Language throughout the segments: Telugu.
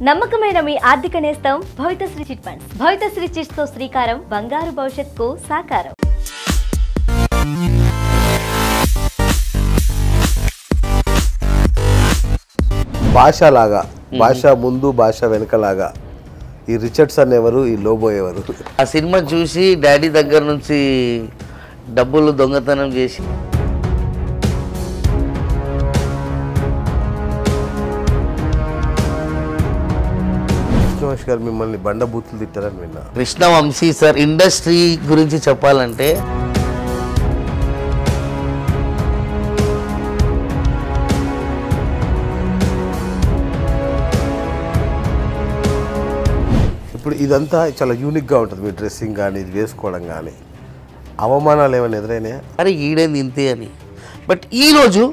నమ్మకమైన మీ ఆర్థిక నేస్తం Bhavithasri chit funds. Bhavithasri chits తో శ్రీకారం బంగారు భవిష్యత్తుకు సాకారం. భాష లాగా, భాష ముందు భాష వెనకలాగా ఈ రిచర్డ్స్ అనేవారు, ఈ లోబో ఎవరు? ఆ సినిమా చూసి డాడీ దగ్గర నుంచి డబ్బులు దొంగతనం చేసి కృష్ణవంశీ గారు మిమ్మల్ని బండబూతులు తిట్టారని విన్నా. కృష్ణవంశీ సార్ ఇండస్ట్రీ గురించి చెప్పాలంటే ఇప్పుడు ఇదంతా చాలా యూనిక్గా ఉంటుంది, మీ డ్రెస్సింగ్ కానీ ఇది వేసుకోవడం కానీ. అవమానాలు ఏమైనా ఎదురైనాయా? అరే ఈడేంది ఇంతే అని. బట్ ఈరోజు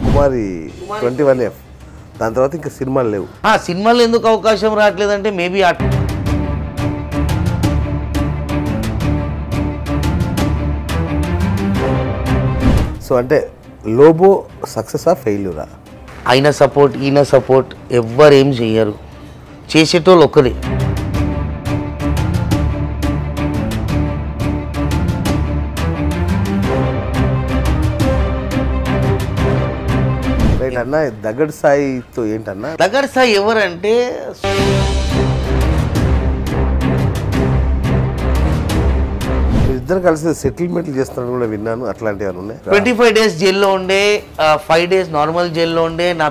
కుమారి 21F, దాని తర్వాత ఇంకా సినిమాలు లేవు. ఆ సినిమాలో ఎందుకు అవకాశం రావట్లేదంటే మేబీ సో అంటే లోబో సక్సెసా ఫెయిల్యూరా? ఆయన సపోర్ట్ ఈయన సపోర్ట్ ఎవ్వరేం చెయ్యరు, చేసేటోళ్ళు ఒక్కరే. రైట్ అన్న, దగ్గర సాయితో ఏంటన్నా? దగ్గర సాయి ఎవరంటే ఇద్దరు కలిసి సెటిల్మెంట్లు చేస్తున్నారని కూడా విన్నాను. అట్లాంటివి ఏమైనా ఉన్నాయి? 25 days జైల్లో ఉండే, 5 days నార్మల్ జైల్లో ఉండే. నా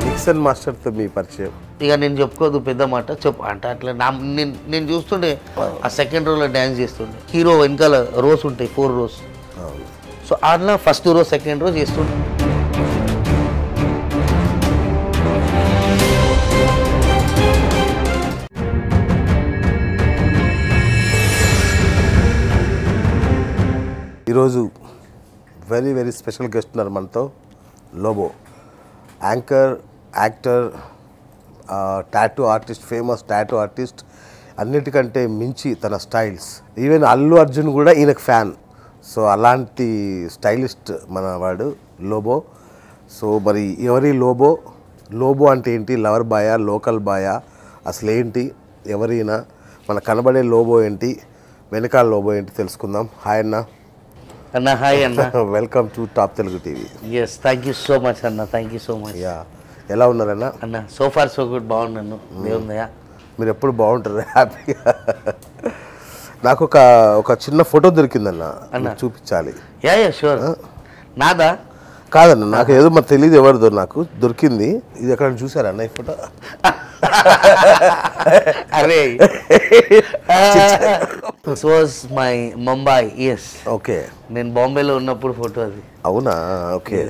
నిక్సన్ మాస్టర్తో మీ పరిచయం ఇక నేను చెప్పుకోదు పెద్ద మాట చెప్పు అంటే అట్లా నేను చూస్తుండే ఆ సెకండ్ రోలో డ్యాన్స్ చేస్తుండే. హీరో వెనకాల రోస్ ఉంటాయి, 4 rows. సో అట్లా ఫస్ట్ రో సెకండ్ రో చేస్తుండే. ఈరోజు వెరీ వెరీ స్పెషల్ గెస్ట్ ఉన్నారు మనతో. Lobo anchor, actor, tattoo artist, famous tattoo artist. అన్నిటికంటే మించి తన స్టైల్స్, ఈవెన్ అల్లు అర్జున్ కూడా ఈయనకు ఫ్యాన్. సో అలాంటి స్టైలిస్ట్ మన వాడు లోబో. సో మరి ఎవరి లోబో? లోబో అంటే ఏంటి? లవర్ బాయా, లోకల్ బాయా, అసలు ఏంటి, ఎవరైనా మన కనబడే లోబో ఏంటి, వెనకాల లోబో ఏంటి తెలుసుకుందాం. హాయ్ అన్న. అన్న హాయ్ అన్న. Welcome to top Telugu TV. Yes, thank you so much అన్న, thank you so much. Yeah, ఎలా ఉన్నారన్న? అన్న సో ఫార్ సో గుడ్, బాగున్నాను దేవుందయ్యా. మీరు ఎప్పుడు బాగుంటారు, హ్యాపీగా. నాకు ఒక చిన్న ఫోటో దొరికిందన్న, చూపించాలి. Yeah yeah sure. నాదా? కాదన్న, నాకు ఏదో మరి తెలియదు ఎవరిదో, నాకు దొరికింది. ఇది ఎక్కడ చూసారన్న ఈ ఫోటో? అరే this was my Mumbai. Yes, okay. నేను బాంబేలో ఉన్నప్పుడు ఫోటో అది. అవునా? ఓకే.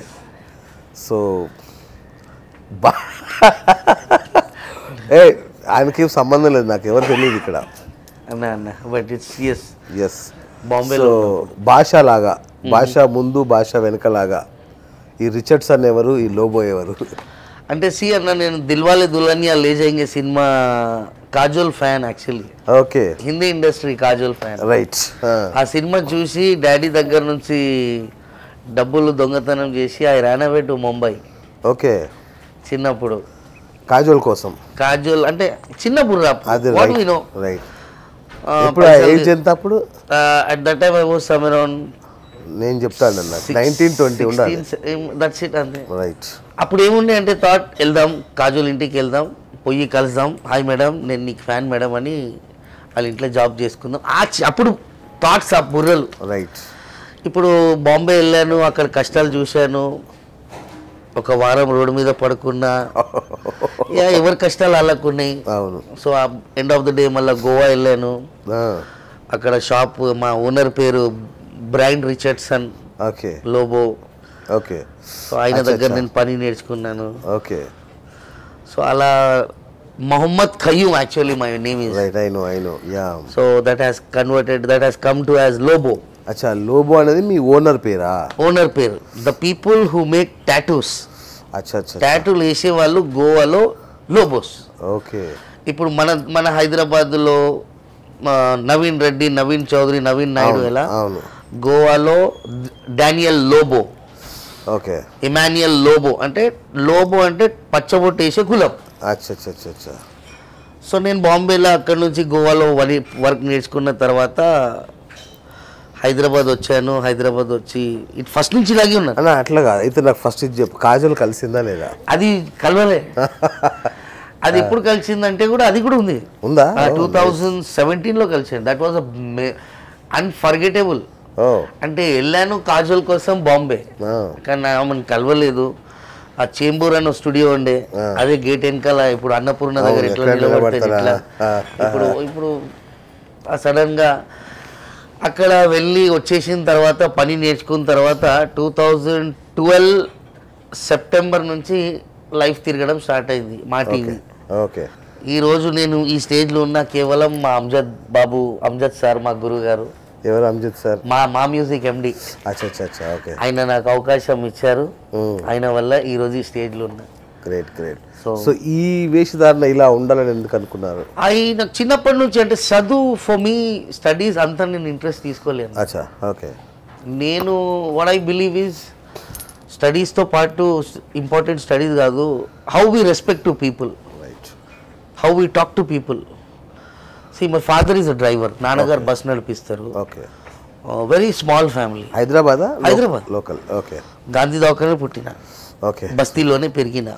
సో ఏ ఆయనకేం సంబంధం లేదు, నాకు ఎవరు తెలియదు ఇక్కడ. అన్న అన్న బట్ ఇట్స్ ఎస్ ఎస్ బాంబేలో. భాష లాగా, భాష ముందు భాష వెనకలాగా ఈ రిచర్డ్స్ అనేవారు, ఈ లోబో ఎవరు? అంటే సి అన్న, నేను దిల్వాలే దుల్హనియా లే Jayenge cinema Kajol fan actually. Okay. Hindi industry Kajol fan. Right. ఆ సినిమా చూసి డాడీ దగ్గర నుంచి డబ్బులు దొంగతనం చేసి I ran away to Mumbai. Okay. చిన్నప్పుడు కాజోల్ కోసం. కాజోల్ అంటే చిన్నప్పుడు వాట్ వి నో. రైట్. ఇప్పుడు ఏజ్ ఎంత అప్పుడు? At that time I was some around, నేను చెప్తాను అన్న, 19-20 ఉండాలి. దట్స్ ఇట్ అంతే. రైట్. అప్పుడు ఏముండే అంటే థాట్, వెళ్దాం కాజోల్ ఇంటికి వెళ్దాం, పోయి కలుద్దాం, హాయ్ మేడం నేను నీకు ఫ్యాన్ మేడం అని వాళ్ళ ఇంట్లో జాబ్ చేసుకుందాం. అప్పుడు థాట్స్ ఆ బుర్రలు. రైట్. ఇప్పుడు బాంబే వెళ్ళాను, అక్కడ కష్టాలు చూశాను, ఒక వారం రోడ్డు మీద పడుకున్నా. ఎవరి కష్టాలు వాళ్ళకున్నాయి. అవును. So end of the day మళ్ళీ గోవా వెళ్ళాను. అక్కడ షాప్, మా ఓనర్ పేరు Brian Richardson. Okay. Lobo. Okay. So ఆయన దగ్గర నేను పని నేర్చుకున్నాను. ఓకే. సో అలా Mohammed Khayyum actually my name is. Right. I know. Yeah. So that has come to as Lobo. అచ్చా, లోబో అనేది మీ ఓనర్ పేరా? ఓనర్ పేరు. The people who make tattoos. అచ్చా అచ్చా. టాటూలు వేసే వాళ్ళు గోవాలో లోబోస్. ఓకే. ఇప్పుడు మన హైదరాబాద్లో నవీన్ రెడ్డి, నవీన్ చౌదరి, నవీన్ నాయుడు ఎలా, అవును. గోవాలో డానియల్ లోబో, ఓకే. ఇమాన్యుయల్ లోబో. అంటే లోబో అంటే పచ్చబొట్టు వేసే కులం. అచ్చా. సో నేను బాంబేలో అక్కడ నుంచి గోవాలో వర్క్ నేర్చుకున్న తర్వాత హైదరాబాద్ వచ్చాను. హైదరాబాద్ వచ్చి ఇటు ఫస్ట్ నుంచి ఇలాగే ఉన్నాను అన్న. అట్లా కాదు అయితే నాకు ఫస్ట్ ఇది చెప్పు, కాజల్ కలిసిందా లేదా? అది కలవలే. అది ఎప్పుడు కలిసిందంటే కూడా అది కూడా ఉంది. ఉందా? 2017లో కలిసాను. That was unforgettable. అంటే వెళ్ళాను కాజల్ కోసం బాంబే, కానీ ఆమెను కలవలేదు. ఆ చేంబూర్ అన్న స్టూడియో ఉండే, అదే గేట్ వెనకాల. ఇప్పుడు అన్నపూర్ణ దగ్గర ఎట్లా నిలబడతాను ఇట్లా. ఇప్పుడు సడన్ గా అక్కడ వెళ్ళి వచ్చేసిన తర్వాత పని నేర్చుకున్న తర్వాత 2012 సెప్టెంబర్ నుంచి లైఫ్ తిరగడం స్టార్ట్ అయింది మా టీవీ. ఓకే. ఈరోజు నేను ఈ స్టేజ్లో ఉన్న కేవలం మా అంజద్ సార్, మా గురువు గారు. ఎవరు అంజద్ సార్? మా మ్యూజిక్ ఎండి. అచ్చా. ఓకే. ఆయన నాకు అవకాశం ఇచ్చారు. ఆయన వల్ల ఈరోజు ఈ స్టేజ్లో ఉన్నా. గ్రేట్. సో ఈ వేషధారణ ఇలా ఉండాలని ఎందుకు అనుకున్నారు? నాకు చిన్నప్పటి నుంచి అంటే చదువు ఫర్ మీ స్టడీస్ అంతా నేను ఇంట్రెస్ట్ తీసుకోలేను. అచ్చా. ఓకే. నేను వాట్ ఐ బిలీవ్ ఈజ్ స్టడీస్తో పాటు ఇంపార్టెంట్ స్టడీస్ కాదు, how we respect to people, how we talk to people. My father is a driver. నాన్నగారు బస్ నడిపిస్తారు. Okay. Very small family. Hyderabad local. Okay. Gandhi దవాఖానే పుట్టిన, ఓకే. బస్తీలోనే పెరిగిన,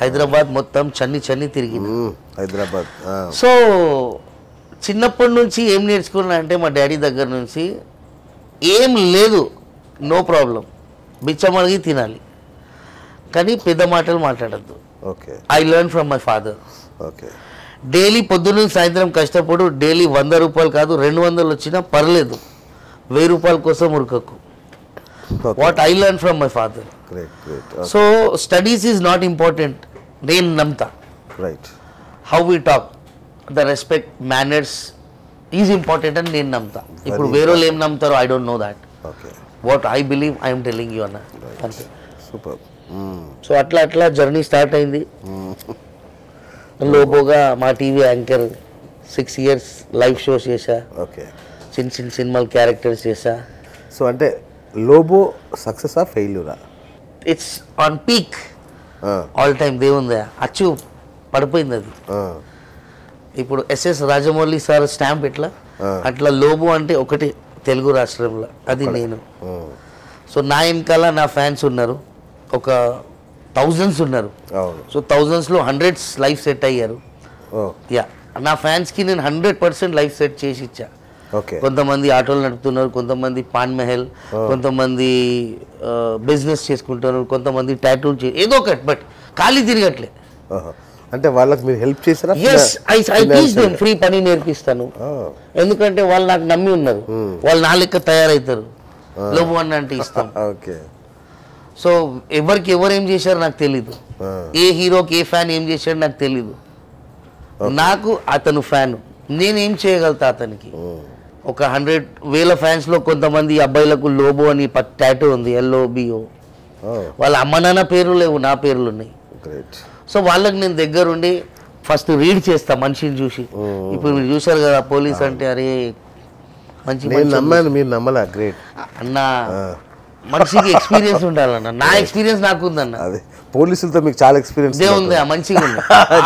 హైదరాబాద్ మొత్తం చన్ని తిరిగిన. హైదరాబాద్. సో చిన్నప్పటి నుంచి ఏం నేర్చుకున్నా అంటే మా డాడీ దగ్గర నుంచి ఏం లేదు, నో ప్రాబ్లం, బిచ్చమడిగి తినాలి, కానీ పెద్ద మాటలు మాట్లాడద్దు. Okay. I learn from my father. Okay. Daily పొద్దున్న సాయంత్రం కష్టపడు. డైలీ 100 రూపాయలు కాదు 200 వచ్చినా పర్లేదు, 1000 రూపాయల కోసం ఉరకకు. What I learn from my father. So studies is not important నేను నమ్ముతా. Right. How we talk, the respect, manners is important అని నేను నమ్ముతా. ఇప్పుడు వేరే వాళ్ళు ఏం నమ్ముతారో I don't know that. Okay. What I believe I'm telling you అన్న. అంతే. సూపర్. సో అట్లా జర్నీ స్టార్ట్ అయింది. లోబోగా మా TV anchor 6 years live shows చేశా. ఓకే. చిన్న సినిమాలు క్యారెక్టర్స్ చేశా. సో అంటే లోబో సక్సెస్ ఆ ఫెయిల్యూరా? It's on peak all time. దేవుందా అచ్చు పడిపోయింది అది. ఇప్పుడు ఎస్ఎస్ రాజమౌళి సార్ స్టాంప్ ఎట్లా, అట్లా లోబో అంటే ఒకటి తెలుగు రాష్ట్రంలో, అది నేను. సో నా వెనకాల నా ఫ్యాన్స్ ఉన్నారు, ఒక thousands ఉన్నారు. సో thousandsలో 100s లైఫ్ సెట్ అయ్యారు. యా, నా ఫ్యాన్స్కి నేను 100% లైఫ్ సెట్ చేసి ఇచ్చా. కొంతమంది ఆటోలు నడుపుతున్నారు, కొంతమంది పాన్ మెహల్, కొంతమంది బిజినెస్ చేసుకుంటున్నారు, కొంతమంది టాటూలు ఏదో ఒకటి, బట్ ఖాళీ తిరగట్లే. అంటే వాళ్ళకి మీరు హెల్ప్ చేస్తారా? yes, I teach them, free పని నేర్పిస్తాను. ఎందుకంటే వాళ్ళు నాకు నమ్మి ఉన్నారు, వాళ్ళు నా లెక్క తయారవుతారు. లోబో అన్న అంటే ఇస్తాం. ఓకే. సో ఎవరికి ఎవరు ఏం చేశారు నాకు తెలీదు, ఏ హీరోకి ఏ ఫ్యాన్ ఏం చేశాడు నాకు తెలీదు. నాకు అతను ఫ్యాన్, నేనేం చేయగలుగుతా అతనికి. ఒక 100,000 ఫ్యాన్స్లో కొంతమంది అబ్బాయిలకు లోబో అని టాటూ ఉంది, LOBO. వాళ్ళ అమ్మ నాన్న పేర్లు లేవు, నా పేర్లు ఉన్నాయి. సో వాళ్ళకి నేను దగ్గరుండి ఫస్ట్ రీడ్ చేస్తా మనిషిని చూసి. ఇప్పుడు మీరు చూసారు కదా పోలీస్ అంటే, అరే మంచి అన్న, మనిషికి ఎక్స్పీరియన్స్ ఉండాలన్న. నా ఎక్స్పీరియన్స్ నాకు ఉందన్న. పోలీసులతో మీకు చాలా ఎక్స్పీరియన్స్ దేవుంది, మంచిగా ఉంది.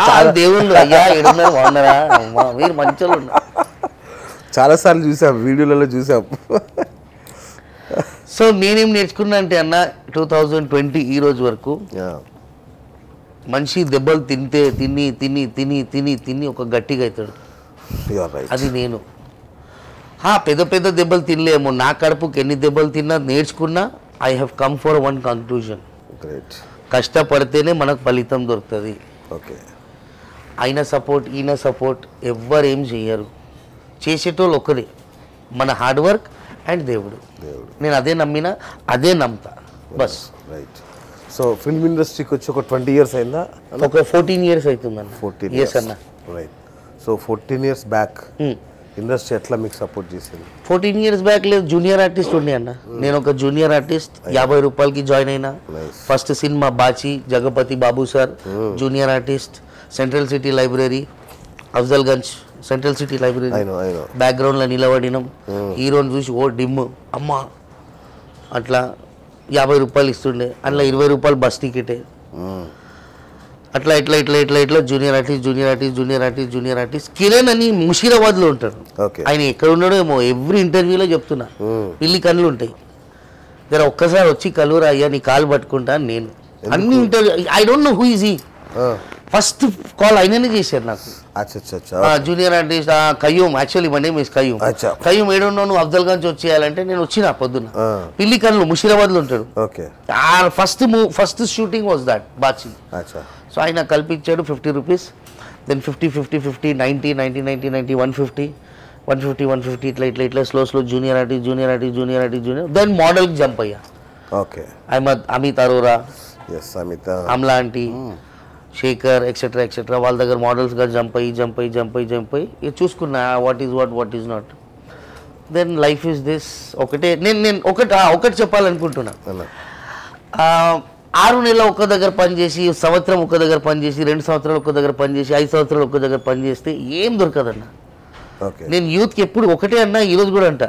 చాలా దేవుళ్ళు అయ్యా ఎడున్నారు, బాగున్నారా, మీరు మంచిగా ఉన్నారు. చాలా సార్లు చూసాం, వీడియోలలో చూసాం. సో నేనేం నేర్చుకున్నా అంటే అన్న, 2020 ఈ రోజు వరకు మనిషి దెబ్బలు తింటే తిని తిని తిని తిని తిని ఒక గట్టిగా అవుతాడు. అది నేను. పెద్ద పెద్ద దెబ్బలు తినలేము, నా కడుపుకి ఎన్ని దెబ్బలు తిన్నా నేర్చుకున్నా. I have come for one conclusion, కష్టపడితేనే మనకు ఫలితం దొరుకుతుంది. ఆయన సపోర్ట్ ఈయన సపోర్ట్ ఎవ్వరు ఏం చెయ్యరు, చేసేటోళ్ళు ఒకరే, మన హార్డ్ వర్క్ అండ్ దేవుడు. నేను అదే నమ్మినా, అదే నమ్ముతా బస్. సో ఫిల్మ్ ఇండస్ట్రీకి వచ్చి ఒక 20 years అయిందా? ఒక 14 years అవుతుందన్న. 14 years అన్న. Right. So 14 years back industry ఎట్లా మీకు సపోర్ట్ చేసింది? 14 years బ్యాక్ లేదు, జూనియర్ ఆర్టిస్ట్ ఉండే అన్న. నేను ఒక జూనియర్ ఆర్టిస్ట్, 50 రూపాయలకి జాయిన్ అయినా. First cinema Bachi, Jagapathi Babu sir junior artist. Central city library, Afzalgunj central city library, I know. బ్యాక్గ్రౌండ్లో నిలబడినాం. హీరోని చూసి ఓ డిమ్ అమ్మ అట్లా 50 రూపాయలు ఇస్తుండే, అట్లా 20 రూపాయలు బస్ టికెటే. అట్లా ఇట్లా జూనియర్ ఆర్టిస్ట్ కిరణ్ అని ముషీరాబాద్లో ఉంటాడు. Okay. ఆయన ఎక్కడ ఉన్నాడో ఏమో, ఎవ్రీ ఇంటర్వ్యూలో చెప్తున్నా పిల్లి కళ్ళు ఉంటాయి. జర ఒక్కసారి వచ్చి కలువురా అయ్యా నీ కాలు పట్టుకుంటా అని నేను అన్ని interview. I don't know who is he. First call ఆయననే చేశారు నాకు. Junior artist Qayyum, actually my name is Qayyum. Qayyum ఏడున్నావు నువ్వు అఫ్జల్గంజ్ వచ్చేయాలంటే నేను వచ్చిన పొద్దున్న. పిల్లి కళ్ళు ముషీరాబాద్లో ఉంటాడు. First shooting was that Bachi. So ఆయన కల్పించాడు 50 రూపీస్, దెన్ 50 90 150 ఇట్లా స్లో జూనియర్ ఆర్టిస్ట్, దెన్ మోడల్కి జంప్ అయ్యా. అమిత్ అరోరా, అమ్లా ఆంటీ, శేఖర్ ఎక్సెట్రా వాళ్ళ దగ్గర మోడల్స్గా జంప్ అయ్యి ఇది చూసుకున్నా what is not. Then life is this. నేను ఒకటి చెప్పాలనుకుంటున్నా. 6 నెలలు ఒక్క దగ్గర పనిచేసి, సంవత్సరం ఒక్క దగ్గర పనిచేసి, 2 సంవత్సరాలు ఒక్క దగ్గర పనిచేసి, 5 సంవత్సరాలు ఒక్క దగ్గర పనిచేస్తే ఏం దొరకదన్న. నేను యూత్కి ఎప్పుడు ఒకటే అన్నా, ఈరోజు కూడా అంట,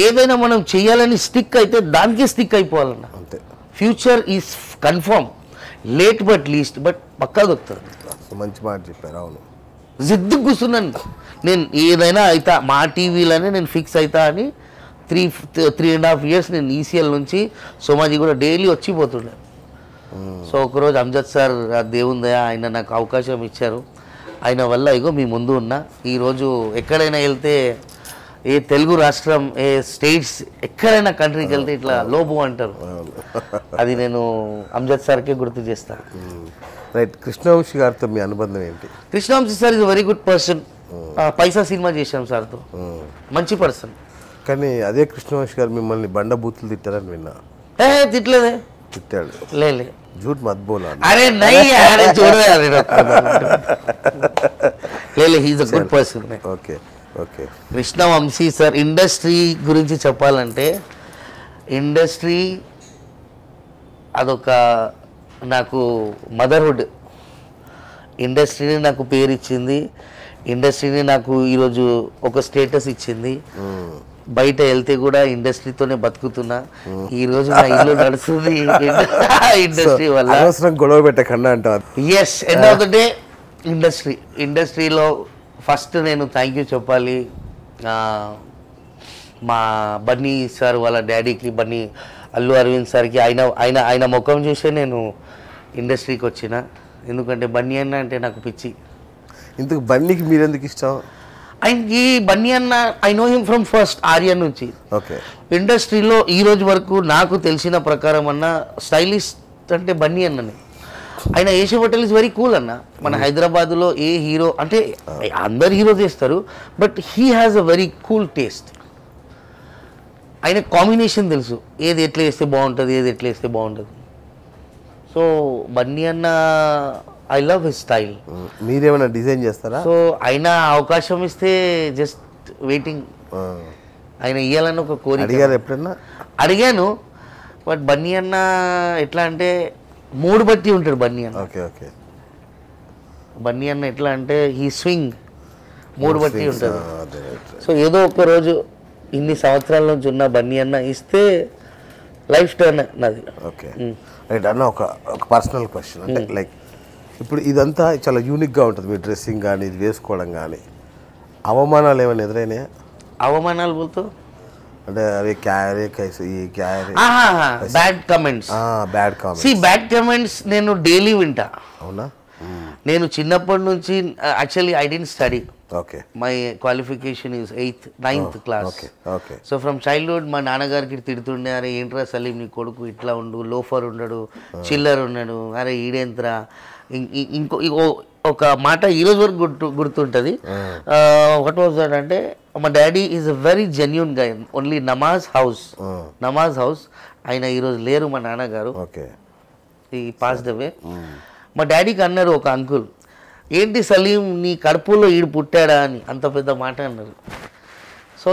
ఏదైనా మనం చేయాలని స్టిక్ అయితే దానికే స్టిక్ అయిపోవాలన్న. Future is confirm, late but least, but పక్కా దొరుకుతుంది. మంచి మాట చెప్పారు. అవును, జిద్దు కూర్చున్నాను నేను, ఏదైనా అవుతా మా టీవీలోనే నేను ఫిక్స్ అవుతా అని 3.5 ఇయర్స్ నేను ఈసీఎల్ నుంచి సోమాజీ కూడా డైలీ వచ్చిపోతుండే. సో ఒకరోజు అమ్జద్ సార్ దేవుందయా ఆయన నాకు అవకాశం ఇచ్చారు. ఆయన వల్ల ఇగో మీ ముందు ఉన్నా. ఈరోజు ఎక్కడైనా వెళ్తే, ఏ తెలుగు రాష్ట్రం, ఏ స్టేట్స్, ఎక్కడైనా కంట్రీకి వెళ్తే ఇట్లా లోబో అంటారు. అది నేను అమ్జద్ సార్కే గుర్తు చేస్తా. రైట్. కృష్ణవంశీ గారితో మీ అనుబంధం ఏంటి? Krishna Vamsi sir is very good person. Paisa cinema చేశాం సార్తో, మంచి పర్సన్. కానీ అదే కృష్ణవంశీ గారు మిమ్మల్ని బండబూతులు తిట్టారని విన్నా. తిట్టలేదే? తిట్టాడు. లేలే, झूठ मत बोला. अरे नहीं यार, छोड़ो यार. ले he is a good person. Okay. Krishna Vamsi sir industry గురించి చెప్పాలంటే, ఇండస్ట్రీ అదొక నాకు మదర్హుడ్. ఇండస్ట్రీని నాకు పేరు ఇచ్చింది, ఇండస్ట్రీని నాకు ఈరోజు ఒక స్టేటస్ ఇచ్చింది. బయట వెళ్తే కూడా ఇండస్ట్రీతోనే బతుకుతున్నా. ఈ రోజు నా ఇల్లు నడుస్తుంది ఇండస్ట్రీ వల్ల. గొడవ పెట్టకుండా అంటారు. Yes, end of the day ఇండస్ట్రీలో ఫస్ట్ నేను థ్యాంక్ యూ చెప్పాలి మా బన్నీ సార్ వాళ్ళ డాడీకి, బన్నీ అల్లు అరవింద్ సార్కి. ఆయన ముఖం చూసే నేను ఇండస్ట్రీకి వచ్చిన. ఎందుకంటే బన్నీ అన్న అంటే నాకు పిచ్చి. ఇందుకు బన్నీకి మీరెందుకు ఇష్టం? ఆయనకి బన్నీ అన్న, I know him from first Aryan నుంచి. ఓకే. ఇండస్ట్రీలో ఈ రోజు వరకు నాకు తెలిసిన ప్రకారం అన్న స్టైలిస్ట్ అంటే బన్నీ అన్ననే. ఆయన Asia hotel is very cool అన్న. మన హైదరాబాద్లో ఏ హీరో అంటే అందరు హీరోస్ చేస్తారు, but he has a very cool taste. ఆయన కాంబినేషన్ తెలుసు, ఏది ఎట్లా వేస్తే బాగుంటుంది, ఏది ఎట్లా వేస్తే బాగుంటుంది. సో బన్నీ అన్న, ఐ లవ్ హిస్ స్టైల్. మీరేమైనా డిజైన్ చేస్తారా? సో ఆయన అవకాశం ఇస్తే జస్ట్ వెయిటింగ్. ఆయన ఇవ్వాలని ఒక కోరిక. అడిగారు ఎప్పుడన్నా? అడిగాను, బట్ బన్నీ అన్న ఎట్లా అంటే మూడు బట్టి ఉంటాడు బన్నీ అన్న. ఓకే. బన్నీ అన్న ఎట్లా అంటే ఈ స్వింగ్ మూడు బట్టి ఉంటుంది. సో ఏదో ఒక రోజు ఇన్ని సంవత్సరాల నుంచి ఉన్న బన్నీ అన్న ఇస్తే లైఫ్ టర్న్ నాది. ఓకే. రైట్ అన్న, ఒక పర్సనల్ క్వశ్చన్. అంటే లైక్ ఇప్పుడు ఇదంతా చాలా యూనిక్గా ఉంటుంది, మీ డ్రెస్సింగ్ కానీ ఇది వేసుకోవడం కానీ. అవమానాలు ఏమైనా ఎదురైనాయా? అవమానాలు బోల్తో అంటే అరే క్యారే కైసే ఈ క్యారే బ్యాడ్ కమెంట్స్. బ్యాడ్ కమెంట్స్ నేను డైలీ వింటా. అవునా? నేను చిన్నప్పటి నుంచి actually I didn't study. Okay. My qualification is 9th class. Okay. So from childhood మా నాన్నగారికి తిడుతుండే, అరే ఏంట్రా సలీం నీ కొడుకు ఇట్లా ఉండు, లోఫర్ ఉండడు, చిల్లర్ ఉన్నాడు, అరే ఈడేంత్రా. ఇంకో ఒక మాట ఈరోజు వరకు గుర్తుంటుంది. వాట్ వాజ్ దట్ అంటే, మా daddy is a very genuine guy. Only namaz house ఆయన ఈరోజు లేరు మా నాన్నగారు. ఈ పాస్ ద వే. మా డాడీకి అన్నారు ఒక అంకుల్, ఏంటి సలీం నీ కడుపులో ఈడు పుట్టాడా అని అంత పెద్ద మాట అన్నారు. So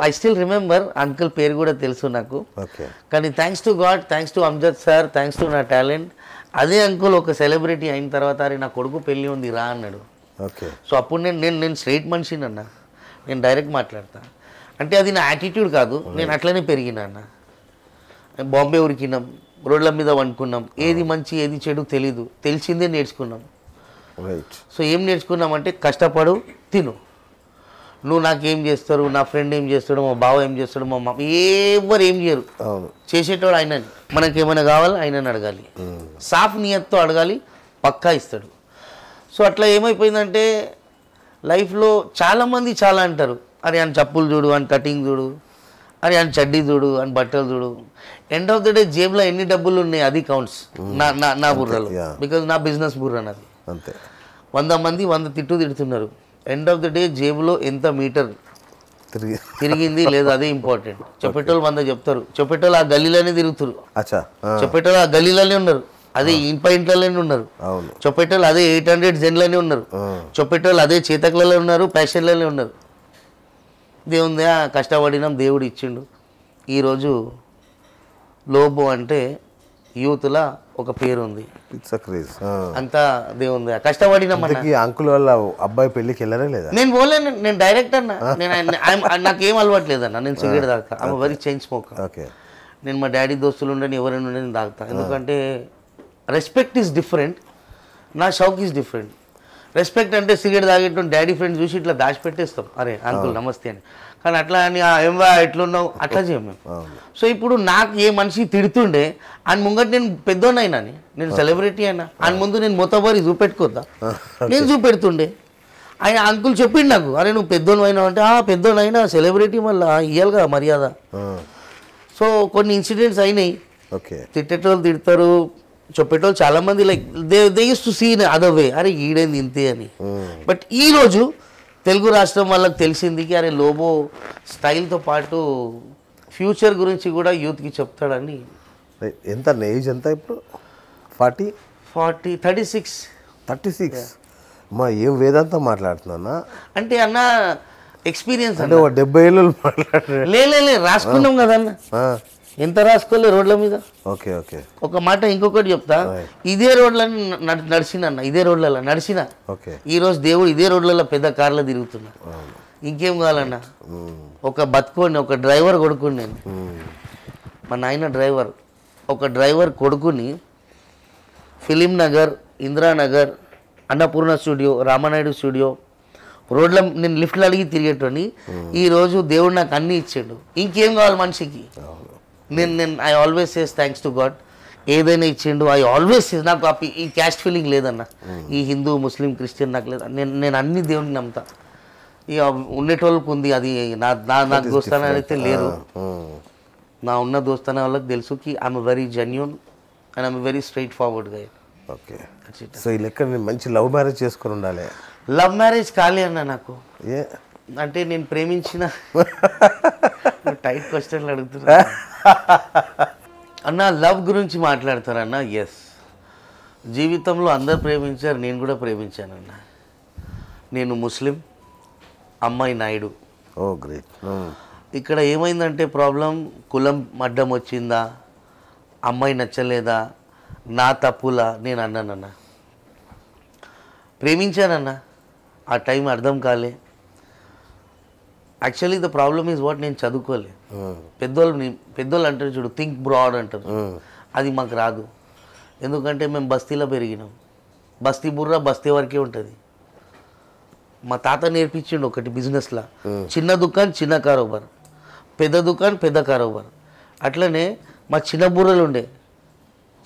I still remember, uncle పేరు కూడా తెలుసు నాకు. కానీ thanks to God, thanks to Amjad sir, thanks to నా టాలెంట్, అదే అంకుల్ ఒక సెలబ్రిటీ అయిన తర్వాత అరే నా కొడుకు పెళ్ళి ఉంది రా అన్నాడు. ఓకే. సో అప్పుడు నేను స్ట్రైట్ మనిషిని అన్న, నేను డైరెక్ట్ మాట్లాడతా. అంటే అది నా యాటిట్యూడ్ కాదు, నేను అట్లనే పెరిగినా అన్న. బాంబే ఉరికినాం, రోడ్ల మీద వండుకున్నాం, ఏది మంచి ఏది చెడు తెలీదు, తెలిసిందే నేర్చుకున్నాం. రైట్. సో ఏం నేర్చుకున్నామంటే కష్టపడు తిను. నువ్వు నాకేం చేస్తారు, నా ఫ్రెండ్ ఏం చేస్తాడు, మా బావ ఏం చేస్తాడు, మా మమ్మ ఎవరు ఏం చేయరు. చేసేటోడు ఆయనని. మనకి ఏమైనా కావాలో ఆయనని అడగాలి, సాఫ్ నియత్తో అడగాలి, పక్కా ఇస్తాడు. సో అట్లా ఏమైపోయిందంటే లైఫ్లో చాలామంది చాలా అంటారు, అరే అని చెప్పులు చూడు, అని కటింగ్ చూడు, అరే అని చడ్డీ చూడు, అని బట్టలు చూడు. ఎండ్ ఆఫ్ ద డే జేబులో ఎన్ని డబ్బులు ఉన్నాయి అది కౌంట్స్ నా బుర్రలో. బికాజ్ నా బిజినెస్ బుర్ర నాది. అంతే. 100 మంది 100 తిడుతున్నారు. ఎండ్ ఆఫ్ ద డే జేబులో ఎంత మీటర్ తిరిగింది లేదు అదే ఇంపార్టెంట్. చెప్పేటోళ్ళు 100 చెప్తారు, చెప్పేటోళ్ళు ఆ గల్లీలోనే తిరుగుతారు, చెప్పేటోళ్ళు ఆ గల్లీలోనే ఉన్నారు, అదే ఇంట్లోనే ఉన్నారు, చెప్పేటోళ్ళు అదే 800 జెన్లోనే ఉన్నారు, చెప్పేటోళ్ళు అదే చేతకులలో ఉన్నారు, ప్యాషన్లోనే ఉన్నారు. దేవుందే కష్టపడినాం, దేవుడు ఇచ్చిండు. ఈరోజు లోబో అంటే యూత్లా ఒక పేరు ఉంది, అంతా దేవుంది కష్టపడినాం. అంకుల్ వాళ్ళ అబ్బాయి పెళ్ళికి వెళ్ళరే లేదా? నేను పోలేను, నేను డైరెక్ట్ అన్న, నాకేం అలవాట్లేదు అన్న, నేను సిగరెట్ తాగుతా, ఆమె వెరీ చైన్ స్మోకర్. నేను మా డాడీ దోస్తులు ఉండని ఎవరైనా ఉండని నేను తాగుతా. ఎందుకంటే రెస్పెక్ట్ ఈజ్ డిఫరెంట్, నా షౌక్ ఈజ్ డిఫరెంట్. రెస్పెక్ట్ అంటే సిగరెట్ తాగేటం డాడీ ఫ్రెండ్స్ చూసి ఇట్లా దాచిపెట్టేస్తాం, అరే అంకుల్ నమస్తే అని. కానీ అట్లా అని ఏమా ఎట్లున్నావు అట్లా చేయం మేము. సో ఇప్పుడు నాకు ఏ మనిషి తిడుతుండే ఆయన ముంగట నేను పెద్దోనైనా, నేను సెలబ్రిటీ అయినా, ఆయన ముందు నేను మొత్తబారి చూపెట్టుకోద్దా? నేను చూపెడుతుండే. ఆయన అంకుల్ చెప్పిండు నాకు, అరే నువ్వు పెద్దోను అయినా అంటే పెద్దోనైనా సెలబ్రిటీ మళ్ళీ ఇవ్వాలిగా మర్యాద. సో కొన్ని ఇన్సిడెంట్స్ అయినాయి, తిట్టేటోళ్ళు తిడతారు, చెప్పేటోళ్ళు చాలామంది like they use to see other way, అరే ఈడేంది ఇంతే అని. బట్ ఈరోజు తెలుగు రాష్ట్రం వాళ్ళకి తెలిసింది కి అరే లోబో స్టైల్తో పాటు ఫ్యూచర్ గురించి కూడా యూత్కి చెప్తాడని. ఎంత ఏజ్ ఎంత ఇప్పుడు? 36 మా ఏం వేదాంతం మాట్లాడుతున్నా అంటే అన్న ఎక్స్పీరియన్స్ అంటే 70 ఏళ్ళు మాట్లాడారు. లే రాసుకున్నాం కదా అన్న, ఎంత రాసుకోలే రోడ్ల మీద. Okay okay. ఒక మాట ఇంకొకటి చెప్తా, ఇదే రోడ్లని నడిచిన, ఇదే రోడ్లలో నడిచిన, ఈరోజు దేవుడు ఇదే రోడ్లలో పెద్ద కార్లో తిరుగుతున్నా. ఇంకేం కావాలన్నా? ఒక బతుకోని ఒక డ్రైవర్ కొడుకుని నేను, మా నాయన డ్రైవర్, ఒక డ్రైవర్ కొడుకుని film Nagar, Indiranagar, Annapurna studio, Ramanaidu studio రోడ్ల నేను లిఫ్ట్లు అడిగి తిరిగేటోని. ఈరోజు దేవుడు నాకు అన్నీ ఇచ్చాడు, ఇంకేం కావాలి మనిషికి? నేను I always says thanks to God. ఏదైనా ఇచ్చిండు ఐ ఆల్వేస్ సేస్. నాకు ఈ క్యాస్ట్ ఫీలింగ్ లేదన్న, ఈ హిందూ ముస్లిం క్రిస్టియన్ నాకు లేదు. నేను అన్ని దేవుడిని నమ్ముతా. ఇక ఉండేటోళ్ళకి ఉంది, అది నా దోస్తాన అయితే లేరు. నా ఉన్న దోస్తాన వాళ్ళకి తెలుసు కి I'm very genuine and I'm very straight forward గా. ఓకే. సో ఈ లెక్క మంచి లవ్ మ్యారేజ్ చేసుకొని ఉండాలి. లవ్ మ్యారేజ్ కాలే అన్న నాకు. అంటే నేను ప్రేమించిన టైట్ క్వశ్చన్లు అడుగుతున్నా అన్న. లవ్ గురించి మాట్లాడతారన్న. ఎస్, జీవితంలో అందరు ప్రేమించారు, నేను కూడా ప్రేమించానన్న. నేను ముస్లిం, అమ్మాయి నాయుడు. ఓ గ్రేట్. ఇక్కడ ఏమైందంటే ప్రాబ్లం, కులం అడ్డం వచ్చిందా, అమ్మాయి నచ్చలేదా, నా తప్పులా నేను అన్నానన్న. ప్రేమించానన్న, ఆ టైం అర్థం కాలే. Actually the problem is what, నేను చదువుకోలే. పెద్దోళ్ళు అంటారు చూడు, థింక్ బ్రాడ్ అంటారు, అది మాకు రాదు. ఎందుకంటే మేము బస్తీలో పెరిగినాం, బస్తీ బుర్ర బస్తీ వరకే ఉంటుంది. మా తాత నేర్పించిండు ఒకటి బిజినెస్లా, చిన్న దుకాణం చిన్న కారోబార్, పెద్ద దుకాణం పెద్ద కారోబార్. అట్లనే మా చిన్న బుర్రలు ఉండే,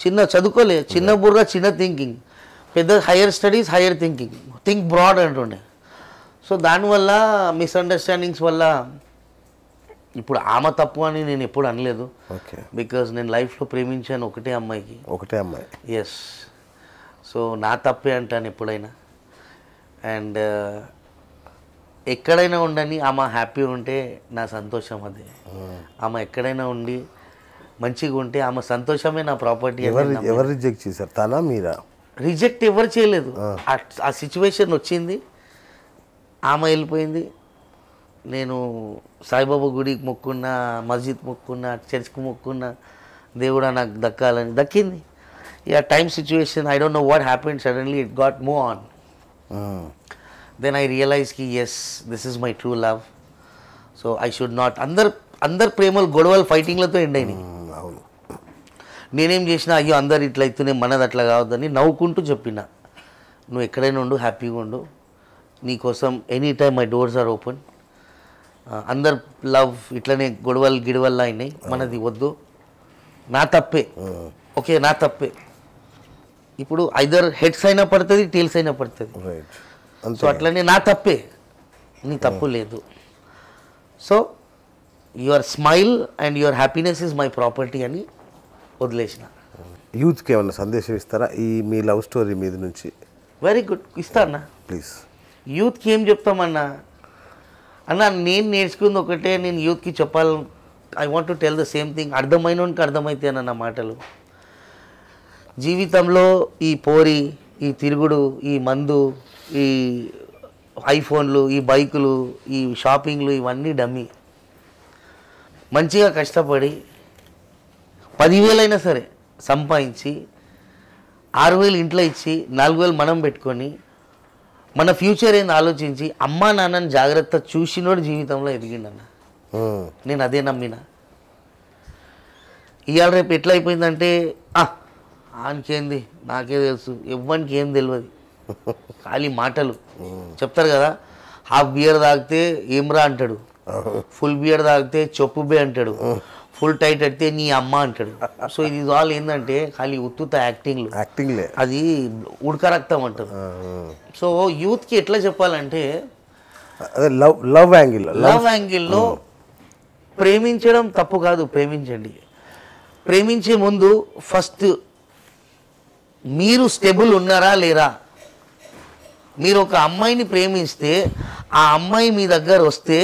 చిన్న చదువుకోలే, చిన్న బుర్ర చిన్న థింకింగ్, పెద్ద higher studies higher thinking, think broad అంటుండే. సో దానివల్ల మిస్అండర్స్టాండింగ్స్ వల్ల ఇప్పుడు ఆమె తప్పు అని నేను ఎప్పుడు అనలేదు. బికాజ్ నేను లైఫ్లో ప్రేమించాను ఒకటే అమ్మాయి. ఎస్. సో నా తప్పే అంటాను ఎప్పుడైనా. అండ్ ఎక్కడైనా ఉండని ఆమె హ్యాపీ ఉంటే నా సంతోషం అదే. ఆమె ఎక్కడైనా ఉండి మంచిగా ఉంటే ఆమె సంతోషమే నా ప్రాపర్టీ. ఎవరు రిజెక్ట్ చేశారు, తనా మీరా? రిజెక్ట్ ఎవరు చేయలేదు. ఆ సిచ్యువేషన్ వచ్చింది, ఆమె వెళ్ళిపోయింది. నేను సాయిబాబా గుడికి మొక్కున్నా, మస్జిద్ మొక్కున్నా, చర్చ్కి మొక్కున్నా, దేవుడా నాకు దక్కాలని దక్కింది. yeah, time situation, I don't know what happened, suddenly it got move on. Then I realized ki yes, this is my true love, so I should not అందరు ప్రేమలు గొడవలు ఫైటింగ్లతో ఎండ్ అయినాయి. అవును. నేనేం చేసినా అయ్యో అందరు ఇట్లా అవుతూనే మనది అట్లా కావద్దని నవ్వుకుంటూ చెప్పిన, నువ్వు ఎక్కడైనా ఉండు, హ్యాపీగా ఉండు, నీకోసం any time my doors are open. అందరు లవ్ ఇట్లనే గొడవలు గిడవల్లా అయినాయి, మనది వద్దు, నా తప్పే, ఓకే నా తప్పే. ఇప్పుడు ఐదర్ హెడ్స్ అయినా పడుతుంది, టేల్స్ అయినా పడుతుంది. సో అట్లనే నా తప్పే, నీ తప్పు లేదు. So your smile and your happiness is my property అని వదిలేసిన. యూత్కి ఏమన్నా సందేశం ఇస్తారా ఈ మీ లవ్ స్టోరీ మీద నుంచి? వెరీ గుడ్, ఇస్తానా ప్లీజ్. యూత్కి ఏం చెప్తామన్నా అన్న, నేను నేర్చుకుంది ఒకటే, నేను యూత్కి చెప్పాలి, I want to tell the same thing. అర్థమైనోనికి అర్థమైతే అన్న మాటలు. జీవితంలో ఈ పోరి, ఈ తిరుగుడు, ఈ మందు, ఈ ఐఫోన్లు, ఈ బైకులు, ఈ షాపింగ్లు, ఇవన్నీ డమ్మీ. మంచిగా కష్టపడి 10,000 అయినా సరే సంపాదించి 6,000 ఇంట్లో ఇచ్చి 4,000 మనం పెట్టుకొని మన ఫ్యూచర్ ఏంది ఆలోచించి అమ్మా నాన్నని జాగ్రత్త చూసినోడు జీవితంలో ఎదిగిండన్న. నేను అదే నమ్మిన. ఇవాళ రేపు ఎట్లా అయిపోయిందంటే ఆనికేంది, నాకే తెలుసు, ఎవ్వరికి ఏం తెలియదు, ఖాళీ మాటలు చెప్తారు కదా. హాఫ్ బియర్ తాగితే ఏమ్రా అంటాడు, ఫుల్ బియర్ తాగితే చెప్పు బే అంటాడు, ఫుల్ టైట్ అయితే నీ అమ్మ అంటాడు. సో ఇది ఆల్ ఏంటంటే ఖాళీ ఉత్తుత యాక్టింగ్లు, అది ఉడక రక్తం అంటారు. సో యూత్కి ఎట్లా చెప్పాలంటే లవ్ యాంగిల్లో ప్రేమించడం తప్పు కాదు, ప్రేమించండి. ప్రేమించే ముందు ఫస్ట్ మీరు స్టెబుల్ ఉన్నారా లేరా. మీరు ఒక అమ్మాయిని ప్రేమిస్తే ఆ అమ్మాయి మీ దగ్గర వస్తే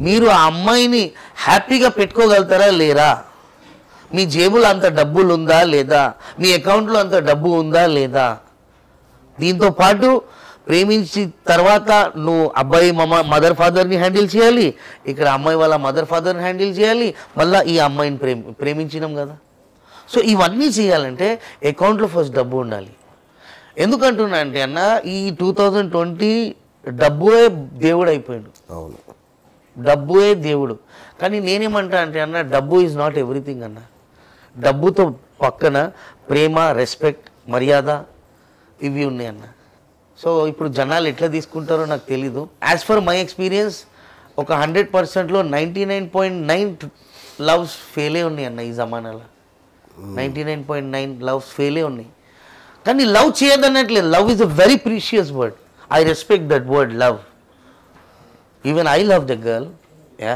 మీరు ఆ అమ్మాయిని హ్యాపీగా పెట్టుకోగలుగుతారా లేరా. మీ జేబులో అంత డబ్బులు ఉందా లేదా, మీ అకౌంట్లో అంత డబ్బు ఉందా లేదా. దీంతో పాటు ప్రేమించిన తర్వాత నువ్వు అబ్బాయి మదర్ ఫాదర్ని హ్యాండిల్ చేయాలి, ఇక్కడ అమ్మాయి వాళ్ళ మదర్ ఫాదర్ని హ్యాండిల్ చేయాలి, మళ్ళీ ఈ అమ్మాయిని ప్రేమించినాం కదా. సో ఇవన్నీ చేయాలంటే అకౌంట్లో ఫస్ట్ డబ్బు ఉండాలి. ఎందుకంటున్నా అంటే అన్న, ఈ 2020 డబ్బుయే దేవుడు అయిపోయాడు. అవును, డబ్బుయే దేవుడు. కానీ నేనేమంటా అంటే అన్న, డబ్బు ఈజ్ నాట్ ఎవ్రీథింగ్ అన్న. డబ్బుతో పక్కన ప్రేమ, రెస్పెక్ట్, మర్యాద ఇవి ఉన్నాయి అన్న. సో ఇప్పుడు జనాలు ఎట్లా తీసుకుంటారో నాకు తెలీదు. యాజ్ ఫర్ మై ఎక్స్పీరియన్స్, ఒక 100%లో 99.9 లవ్స్ ఫెయిలే ఉన్నాయి అన్న. ఈ జమానాలో 99.9 లవ్స్ ఫెయిలే ఉన్నాయి. కానీ లవ్ చేయదన్నట్లేదు. Love is a very precious word. I respect that word love. Even I love the girl. Yeah,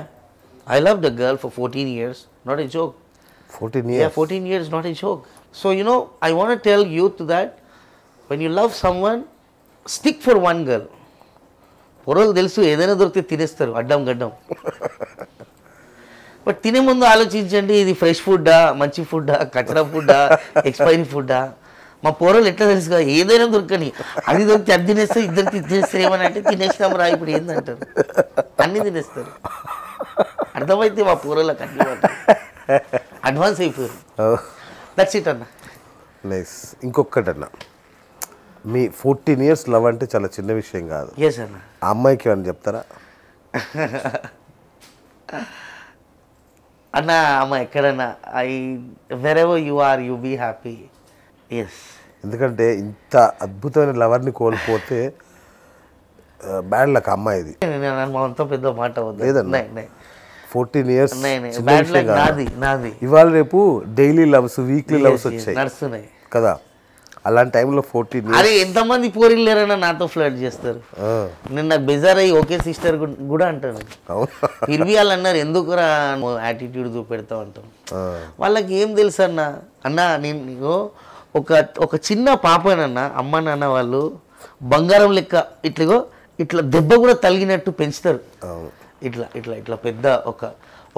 I love the girl for 14 years. Not a joke. 14 years? Yeah, 14 years, not a joke. So, you know, I want to tell youth that when you love someone, stick for one girl. పొరలు తెలుసు, ఏదైనా దొరికితే తినేస్తారు అడ్డం గడ్డం. బట్ తినే ముందు ఆలోచించండి, ఇది ఫ్రెష్ ఫుడ్డా, మంచి ఫుడ్డా, కచరా ఫుడ్డా, ఎక్స్పైరీ ఫుడ్డా. మా పోరలు ఎట్లా తెలుసు కదా, ఏదైనా దొరకని, అది దొరికితే అది తినేస్తారు, ఇద్దరికి తినేస్తారు. ఏమని అంటే తినేస్తాం రా ఇప్పుడు ఏందంటారు, అన్నీ తినేస్తారు. అర్థమైతే మా పోరలకు అన్ని అడ్వాన్స్ అయిపోయారు. దట్స్ ఇట్ అన్న. నైస్. ఇంకొకటి అన్న, మీ 14 years లవ్ అంటే చాలా చిన్న విషయం కాదు. ఎస్ అన్న. ఆ అమ్మాయికి ఏమని చెప్తారా? అన్న అమ్మ ఎక్కడన్నా, wherever you are, you be happy. Yes. ఎందుకంటే ఇంత అద్భుతమైన లవర్ని కోల్పోతే బ్యాడ్ లక్ అమ్మాయిది. అంత పెద్ద మాట లేదన్నా. 14 years నాది. ఇవాళ రేపు డైలీ లవ్స్, వీక్లీ లవ్స్ వచ్చాయి నడుస్తున్నాయి కదా. అలాంటి టైంలో 14 years. అరే ఎంతమంది పోరీలు లేరన్నా నాతో ఫ్లర్ట్ చేస్తారు. నేను నాకు బెజార్ అయ్యి ఓకే సిస్టర్ కూడా అంటాను. ఇర్వి వాళ్ళు అన్నారు, ఎందుకురా యాటిట్యూడ్ చూపెడతావు అంటాం. వాళ్ళకి ఏం తెలుసు అన్న నేను ఒక చిన్న పాపనన్నా అమ్మ నాన్న వాళ్ళు బంగారం లెక్క ఇట్లా దెబ్బ కూడా తగిలినట్టు పెంచుతారు. ఇట్లా ఇట్లా ఇట్లా పెద్ద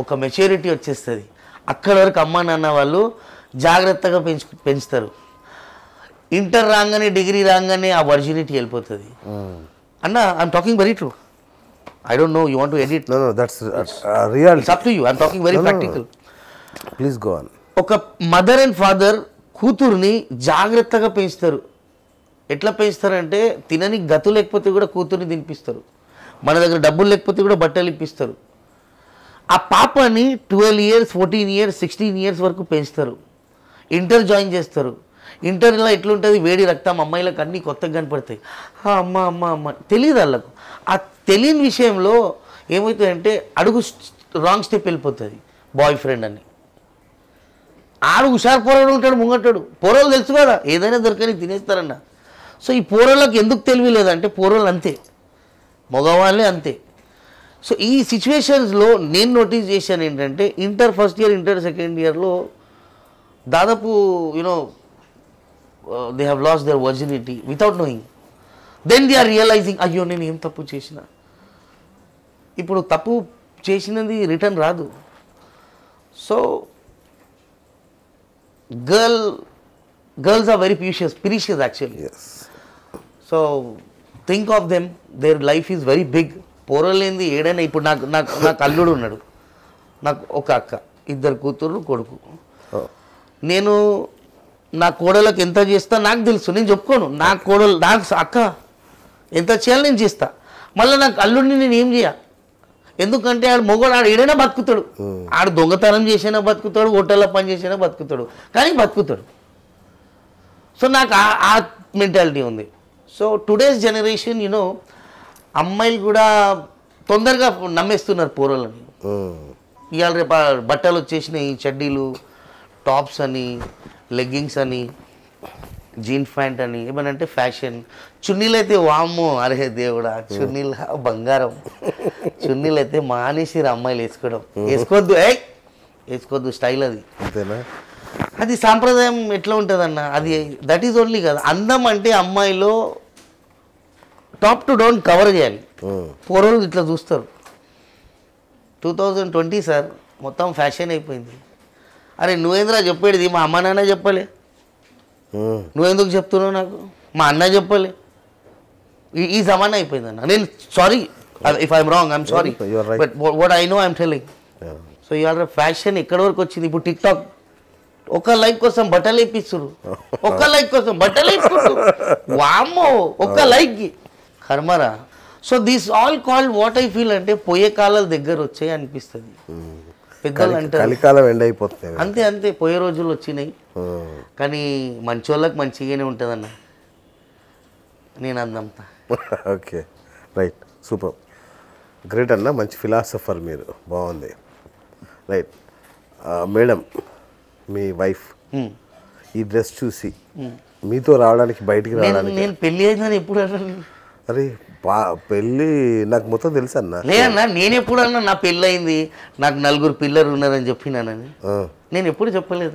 ఒక మెచ్యూరిటీ వచ్చేస్తుంది. అక్కడ వరకు అమ్మ నాన్న వాళ్ళు జాగ్రత్తగా పెంచుతారు. ఇంటర్ రాగానే, డిగ్రీ రాగానే ఆ వర్జినిటీ వెళ్ళిపోతుంది అన్న. I'm talking very true. I don't know, you want to edit? No, that's real. It's up to you. I'm talking very practical. Please go on. ఒక మదర్ అండ్ ఫాదర్ కూతుర్ని జాగ్రత్తగా పెంచుతారు. ఎట్లా పెంచుతారంటే తినని గతు లేకపోతే కూడా కూతుర్ని తినిపిస్తారు. మన దగ్గర డబ్బులు లేకపోతే కూడా బట్టలు ఇప్పిస్తారు. ఆ పాపని 12 years 14 years 16 years వరకు పెంచుతారు. ఇంటర్ జాయిన్ చేస్తారు. ఇంటర్లో ఎట్లుంటుంది, వేడి రక్తం, అమ్మాయిలకు అన్నీ కొత్తగా కనపడతాయి. అమ్మ అమ్మ అమ్మ తెలియదు వాళ్ళకు. ఆ తెలియని విషయంలో ఏమవుతుందంటే అడుగు రాంగ్ స్టెప్ వెళ్ళిపోతుంది. బాయ్ ఫ్రెండ్ అని ఆడు హుషారు పోరాడు ఉంటాడు, ముంగట్టాడు. పోరోలు తెలుసు కదా ఏదైనా దొరకని తినేస్తారన్న. సో ఈ పోరోళ్ళకి ఎందుకు తెలివి లేదంటే పోరోళ్ళు అంతే, మగవాళ్ళే అంతే. సో ఈ సిచ్యువేషన్స్లో నేను నోటీస్ చేశాను ఏంటంటే inter first year, inter second ఇయర్లో దాదాపు they have lost their virginity without knowing. Then they are realising అయ్యో నేను ఏం తప్పు చేసిన. ఇప్పుడు తప్పు చేసినది రిటర్న్ రాదు. So girls are very precious actually. Yes. So think of them, their life is very big. పోరలేంది ఏడైనా ఇప్పుడు నాకు అల్లుడు ఉన్నాడు, నాకు ఒక అక్క, 2 కూతురు కొడుకు. నేను నా కోడలకు ఎంత చేస్తా నాకు తెలుసు, నేను చెప్పుకోను. నా కోడలు నాకు అక్క ఎంత చేయాలి నేను చేస్తా. మళ్ళీ నాకు అల్లుడిని నేను ఏం చేయ, ఎందుకంటే ఆడు మొగోడు, ఆడు ఏడైనా బతుకుతాడు. ఆడు దొంగతనం చేసినా బతుకుతాడు, హోటల్లో పని చేసినా బతుకుతాడు, కానీ బతుకుతాడు. సో నాకు ఆ మెంటాలిటీ ఉంది. సో టుడేస్ జనరేషన్ అమ్మాయిలు కూడా తొందరగా నమ్మేస్తున్నారు పోరలని. ఇవాళ రేపు బట్టలు వచ్చేసినాయి, చడ్డీలు, టాప్స్ అని, లెగ్గింగ్స్ అని, జీన్స్ ప్యాంట్ అని, ఏమనంటే ఫ్యాషన్. చున్నీలు అయితే వామ్మో, అరే దేవుడా, చున్నీలు బంగారం. చున్నీలు అయితే మానేసిరు అమ్మాయిలు వేసుకోవడం. వేసుకోవద్దు స్టైల్ అది. అది సాంప్రదాయం ఎట్లా ఉంటుందన్న, అది దట్ ఈజ్ ఓన్లీ కదా. అందం అంటే అమ్మాయిలో టాప్ టు డౌన్ కవర్ చేయాలి. పోరోళ్ళు ఇట్లా చూస్తారు. 2020 సార్ మొత్తం ఫ్యాషన్ అయిపోయింది. అరే నువ్వేంద్రా చెప్పేది, మా అమ్మ నాన్న చెప్పలే, నువ్వెందుకు చెప్తున్నావు నాకు, మా అన్న చెప్పలే. ఈ జమానా అయిపోయింది అన్న. నేను sorry if I'm wrong, I'm sorry, but what I know I'm telling. So ఇవాళ ఫ్యాషన్ ఎక్కడి వరకు వచ్చింది. ఇప్పుడు టిక్ టాక్ ఒక లైక్ కోసం బట్టలు వేపిస్తున్నారు, ఒక్క లైక్ కోసం బట్టలు వేసుకుంటారు. వామ్మో, ఒక్క లైక్కి కర్మరా. So this all called what I feel అంటే పోయే కాలాలు దగ్గర వచ్చాయి అనిపిస్తుంది. పెద్దలు అంటే అంతే అంతే, పోయే రోజులు వచ్చినాయి. కానీ మంచి వాళ్ళకి మంచిగానే ఉంటుందన్న, నేను అందంతా. ఓకే, రైట్, సూపర్, గ్రేట్ అన్న, మంచి ఫిలాసఫర్ మీరు, బాగుంది. రైట్ మేడం, మీ వైఫ్ ఈ డ్రెస్ చూసి మీతో రావడానికి, బయటికి రావడానికి, నేను పెళ్ళి అయిందని ఎప్పుడు అన్నా? అరే పెళ్ళి నాకు మొత్తం తెలుసు అన్న. లేదన్నా, నేను ఎప్పుడు అన్నా నా పెళ్ళి అయింది, నాకు 4 పిల్లలు ఉన్నారని చెప్పినానని? నేను ఎప్పుడు చెప్పలేదు.